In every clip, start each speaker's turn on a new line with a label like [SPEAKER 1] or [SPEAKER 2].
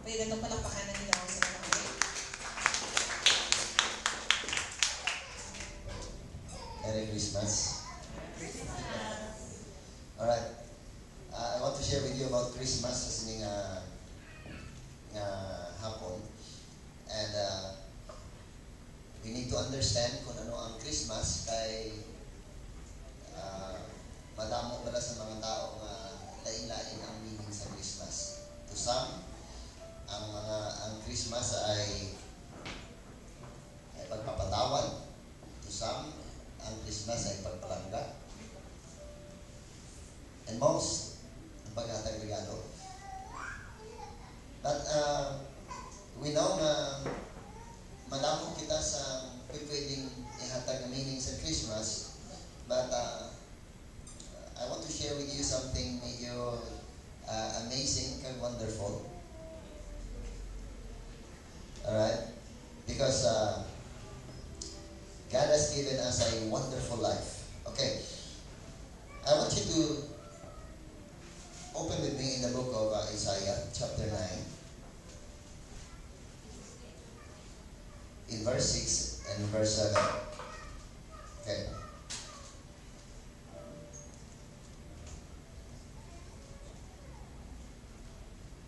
[SPEAKER 1] Pwede itong palakpakan ng Ginoo sa mga kami.
[SPEAKER 2] Merry Christmas. Alright. I want to share with you about Christmas sa sining hapon. And we need to understand kung ano ang Christmas kay madamo pala sa mga tao nga lain-lain ang meaning sa Christmas. To some, ang Christmas ay pagpapatawad. To some, ang Christmas ay pagpalangga. And most, ang paghatag regalo. But we know na madamo kita sa pwedeng ihatag na meaning sa Christmas. But I want to share with you something medyo amazing and wonderful. Alright? Because God has given us a wonderful life. Okay. I want you to open with me in the book of Isaiah, chapter 9. In verse 6 and verse 7. Okay.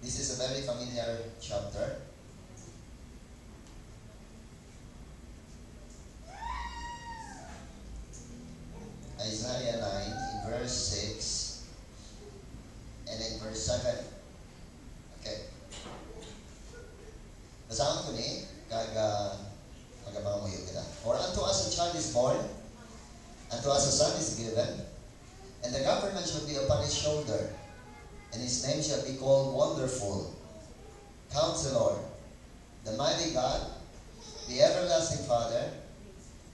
[SPEAKER 2] This is a very familiar chapter. Isaiah 9 in verse 6 and in verse 7. Okay. Basahan ko ni magabangamuyo kita. For unto us a child is born, unto us a son is given, and the government shall be upon his shoulder, and his name shall be called Wonderful, Counselor, the Mighty God, the Everlasting Father,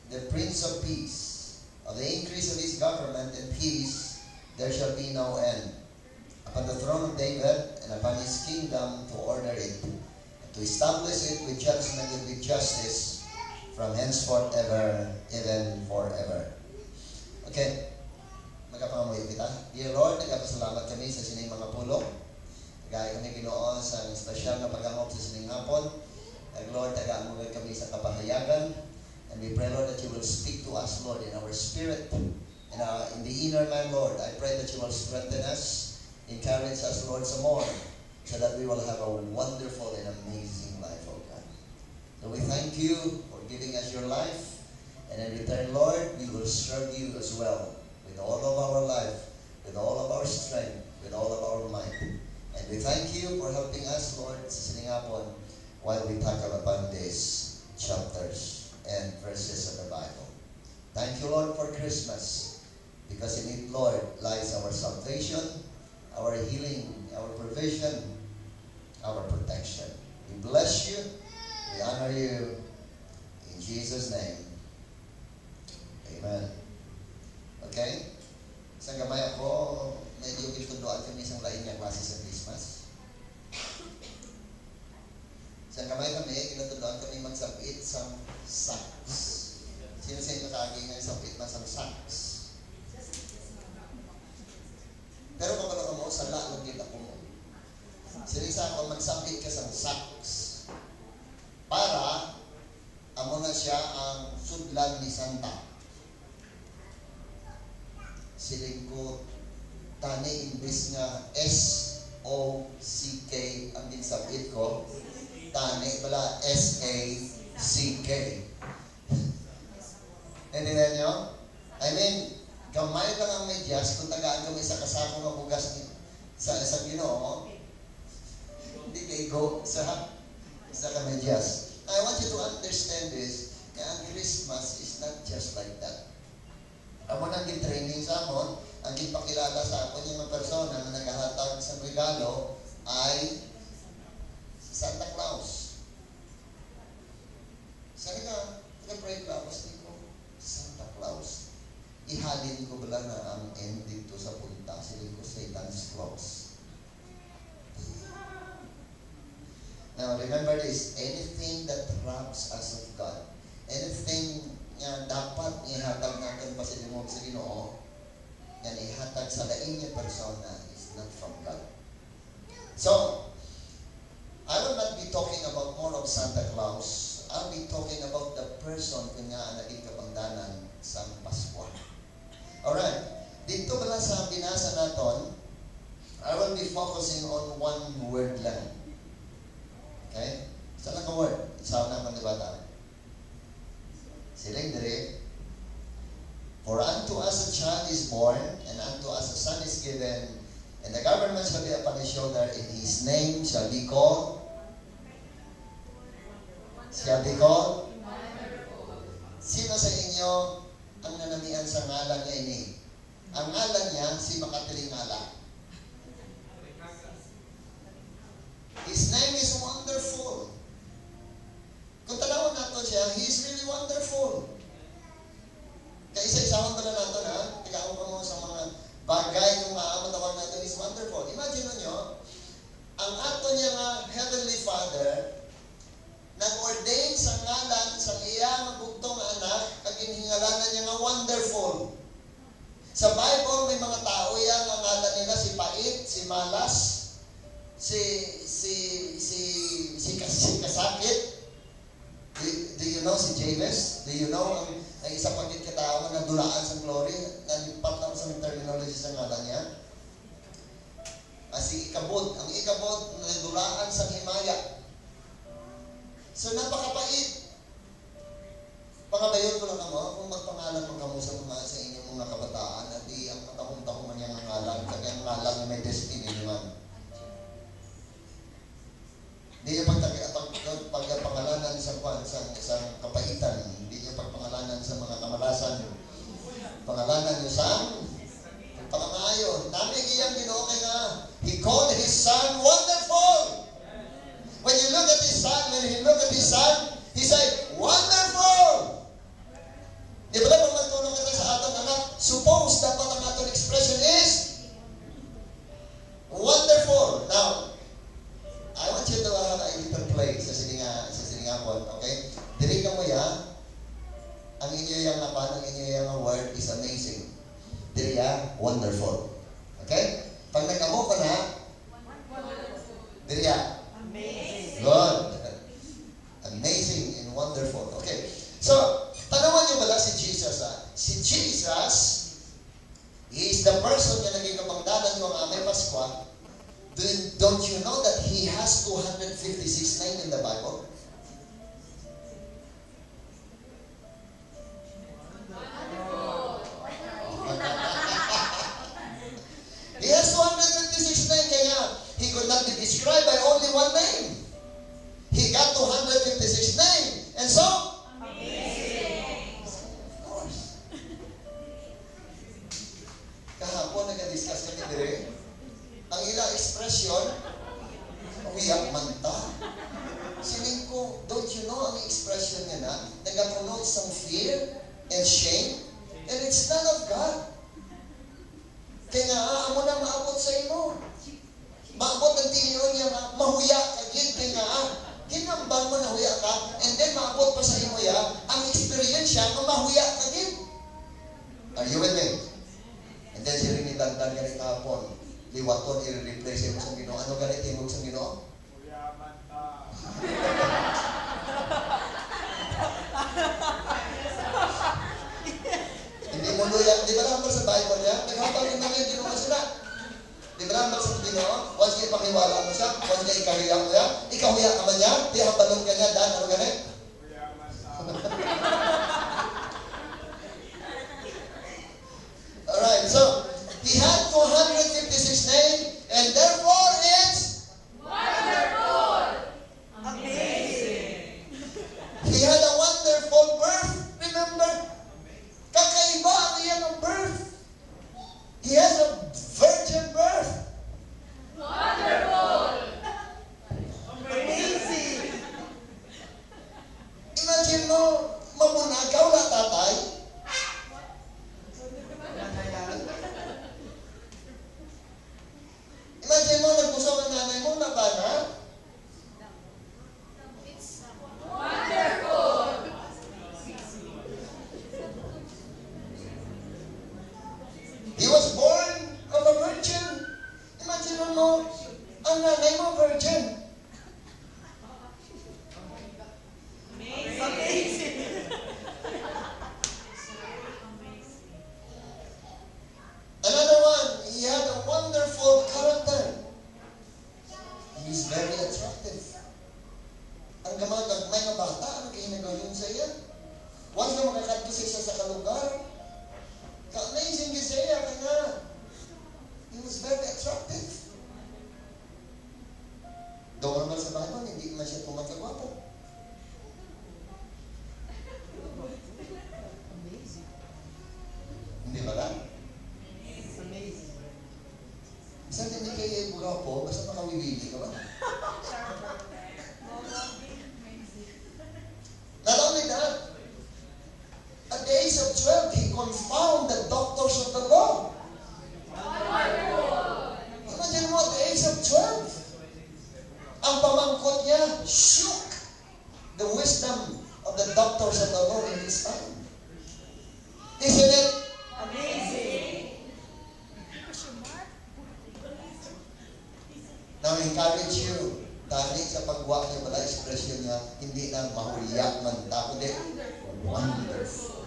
[SPEAKER 2] the Prince of Peace. Of the increase of his government and peace there shall be no end. Upon the throne of David and upon his kingdom to order it, and to establish it with judgment and with justice from henceforth ever, even forever. Okay. Magapangamuyo kita. Dear Lord, nagpasalamat kami sa sining mga pulong. Tagay kami Ginoo sa espesyal na pag-amok sa sining hapon. Lord, taga-amugay kami sa kapahayagan. And we pray, Lord, that you will speak to us, Lord, in our spirit, in the inner man, Lord. I pray that you will strengthen us, encourage us, Lord, some more, so that we will have a wonderful and amazing life, oh God. So we thank you for giving us your life, and in return, Lord, we will serve you as well, with all of our life, with all of our strength, with all of our might. And we thank you for helping us, Lord, sitting upon while we tackle upon these chapters and verses of the Bible. Thank you, Lord, for Christmas, because in it, Lord, lies our salvation, our healing, our provision, our protection. We bless you, we honor you, in Jesus' name. Amen. Okay? Sa gamay ako, medyo kitunduan kami isang lain niya klase sa Christmas. Sa kamay kami, kinutundoan kami magsabit sa sacks. Sino sa inyo kaging nga sabit na sa sacks? Pero kung ano mo, sa lalong kita ko mo. Sinisa ako magsabit ka sa sacks para amo na siya ang sudlan ni Santa. Siling ko, tani imbis nga S-O-C-K ang ginsabit ko, tani pala S-A-C-K. Naintindihan nyo? I mean, gamay lang ang medyas kung tagaan kami sa kasako ng bugas sa Ginoo, hindi kayo go sa kamedyas. I want you to understand this, na ang Christmas is not just like that. Amo nang training sa amon, ang ginpakilala sa akon yung mga persona na naghahatag sa regalo ay Santa Claus. Sabi nga, pray Claus, di ko, Santa Claus. Ihalin ko bala na ang end dito sa punta. Sabi ko, Satan's Claus. Now, remember this, anything that robs us of God, anything nga dapat ihatag natin pa sa Ginoo, yan ihatag sa lain niya persona is not from God. So, I would nga ang naging kapangdanan sa Pasko. Alright. Dito pala sa binasa naton, I will be focusing on one word lang. Okay? Isa lang ka word. Isa na ang dibata. Siling dire. For unto us a child is born, and unto us a son is given, and the government shall be upon his shoulder, and his name shall be called. Shall be called? Sino sa inyo ang nanamian sa ngalan niya ini? Ang ngalan niya, si Makatilingala. His name is Wonderful. Kung tanawin natin siya, he is really wonderful. Kaya isa-isahon pala natin ha, ikaw pa mo sa mga bagay yung maamatawag natin is wonderful. Imagine nyo, ang ato niya nga Heavenly Father, nag-ordain sa ngalan sa iyang bugtong anak, kag inhingalanan niya nga wonderful. Sa Bible, may mga tao yan, ang ngalan nila si Pait, si Malas, si Kasakit. Do you know si Jabez? Do you know ang isa pagit katao na nadulaan sa glory, nalipat lang sa terminology sa ngalan niya? Si Ikabod. Ang Ikabod, nadulaan sa Himaya. So, napakapait. Pangabayon ko lang mo, kung magpangalan mo kamo sa inyong mga kabataan, at di ang matahong-tahong man niyang ngalan, kaya ang ngalan na may destiny naman. Hindi niya pagpangalanan sa kapaitan, hindi niya pagpangalanan sa mga kamalasan. Pangalanan niyo sa pangamayo. Nami iyang Ginoo kay nga, He called His Son Wonderful. When you look at His Son, He said, Wonderful! Di ba pag magtulong natin sa atong anak, suppose dapat ang atong expression is wonderful. Now, I want you to have a little play sa siningapon, okay? Dili ka mo ya, ang inyo yung napan, ang inyo yung word is amazing. Dili ya, wonderful. Okay? Pag nagamo ka na, dili ya, amazing. Good. Amazing and wonderful. Okay. So, tanawan niyo bala si Jesus ha? Si Jesus, He is the person na naging kapangdanan yung amay Paskwa. Don't you know that He has 256 names in the Bible? He has 256 names kaya He could not be described by only one name. He got 256 names. And so, amazing. Of course. Kahapon nag-discuss kami dire. Ang ilang expression, uyak man ta. Sining ko, don't you know ang expression niya na nag-connote some fear and shame? And it's none of God. Kaya nga, amo na maabot sa imo. Maabot ang tiniyon niya nga, mahuya ka gid. Kaya nga, hinambang mo na huya ka, and then maabot pa sa imo ya, ang experience siya, mahuya ka gid. Are you with me? And then siya rin itagdag ganit kahapon. Liwaton, i-replace mo sa Ginoo. Ano ganit timog sa Ginoo?
[SPEAKER 3] Uyaman ta.
[SPEAKER 2] Hindi mo luya. Di ba naman sa Bible niya? Naghatang rin namin Ginoo ka sila. Di ba naman sa Ginoo? Once kayo pakiwala mo siya, once kayo ikahuya mo yan, ikahuya ka man niya, di hambalong ka niya, Dan, ano ganit?
[SPEAKER 3] Uyaman ta.
[SPEAKER 2] Alright, so, He had 256 names, and therefore it's
[SPEAKER 4] Wonderful!
[SPEAKER 3] Amazing!
[SPEAKER 2] He had a wonderful birth. Remember? Kakaiba ang iyang birth. He has a virgin birth.
[SPEAKER 4] Wonderful!
[SPEAKER 3] Amazing!
[SPEAKER 2] is very attractive. Ang gamagagmay nga bata, ano kayo nagayon sa iya? Once na makakadto siya sa kalugar, ka-amazing siya, kaya he was very attractive. Doon naman sa Bible, hindi man siya pumatagwapo. Hindi ba lang? Isang hindi kayo gwapo, basta makawiwili ka ba? Not only that, at the age of 12, he confounded the doctors of the law. Imagine mo, at the age of 12, ang pamangkot niya shook the wisdom of the doctors of the law in his time. Isn't it? Now, encourage you, dahil sa pagwa niya pala, expression niya, hindi na mahuliyak man, kundi wonderful.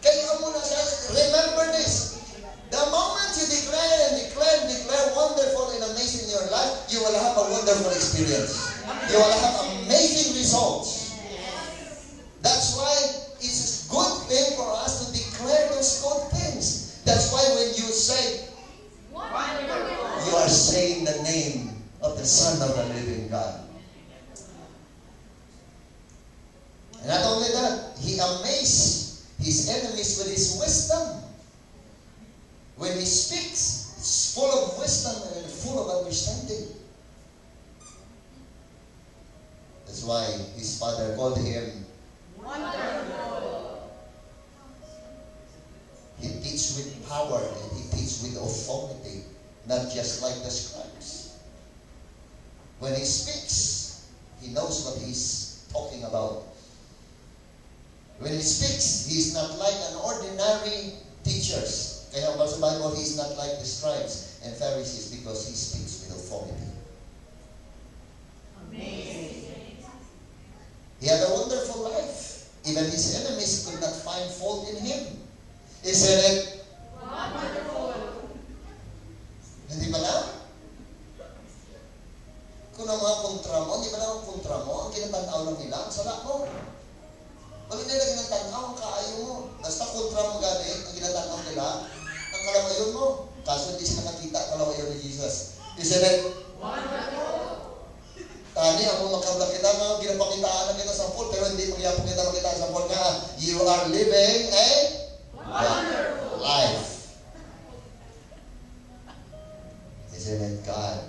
[SPEAKER 2] Kaya mo na siya, remember this. The moment you declare wonderful and amazing in your life, you will have a wonderful experience. You will have amazing results. That's why it's a good thing for us to declare those good things. That's why when you say, you are saying the name of the Son of the living God. And not only that, he amazed his enemies with his wisdom. When he speaks, it's full of wisdom and full of understanding. That's why his father called him Wonderful. He teaches with power and he teaches with authority, not just like the scribes. When he speaks, he knows what he's talking about. When he speaks, he's not like an ordinary teachers. Kaya sa Bible, he's not like the scribes and Pharisees because he speaks with authority.
[SPEAKER 4] Amazing.
[SPEAKER 2] He had a wonderful life. Even his enemies could not find fault in him. Isn't it?
[SPEAKER 4] Wonderful.
[SPEAKER 2] Hindi ba lang? Kung ang mga kontra mo, hindi ba lang ang kontra mo, ang kinatanaw lang nila, ang sala mo. Bakit nila kinatanaw ang kaayo mo? Basta kontra mo gani, ang kinatanaw nila, ang kalamayon mo. Kaso hindi sila nakita kalamayon ni Jesus. Isn't it?
[SPEAKER 4] Wonderful.
[SPEAKER 2] Tani, ako makabla kita, mga ginapakitaan na kita sa pool, pero hindi magyapong kita makita sa pool nga. You are living a
[SPEAKER 4] Wonderful
[SPEAKER 2] life. Isn't it God?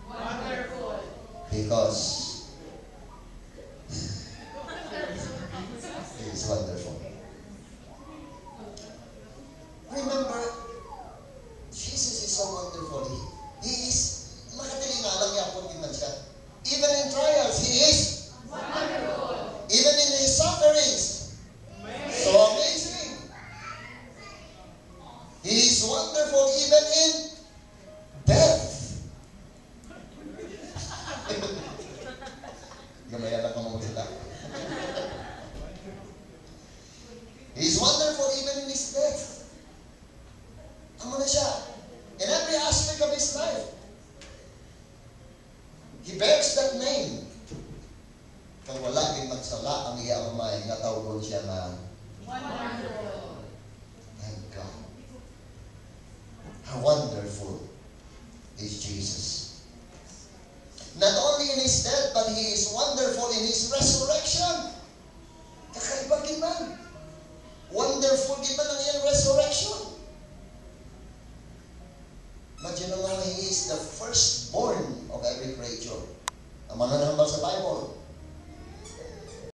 [SPEAKER 4] Wonderful.
[SPEAKER 2] Because He is wonderful. Remember, Jesus is so wonderful. He is, makatilingalang yapon din man siya. Even in trials, He is
[SPEAKER 4] Wonderful.
[SPEAKER 2] even in His sufferings. So amazing. He is wonderful even in death. Gamaya lang ka magsala. He is wonderful even in His death. Amo na siya. In every aspect of His life. He bears that name. Kung wala din magsala ang iya mamay, nga tawgon siya na
[SPEAKER 4] Wonderful.
[SPEAKER 2] my God. How wonderful is Jesus. Not only in His death, but He is wonderful in His resurrection. Kakaiba giman. Wonderful giman ang iyang resurrection. Imagine naman, He is the firstborn of every creature. Ang mga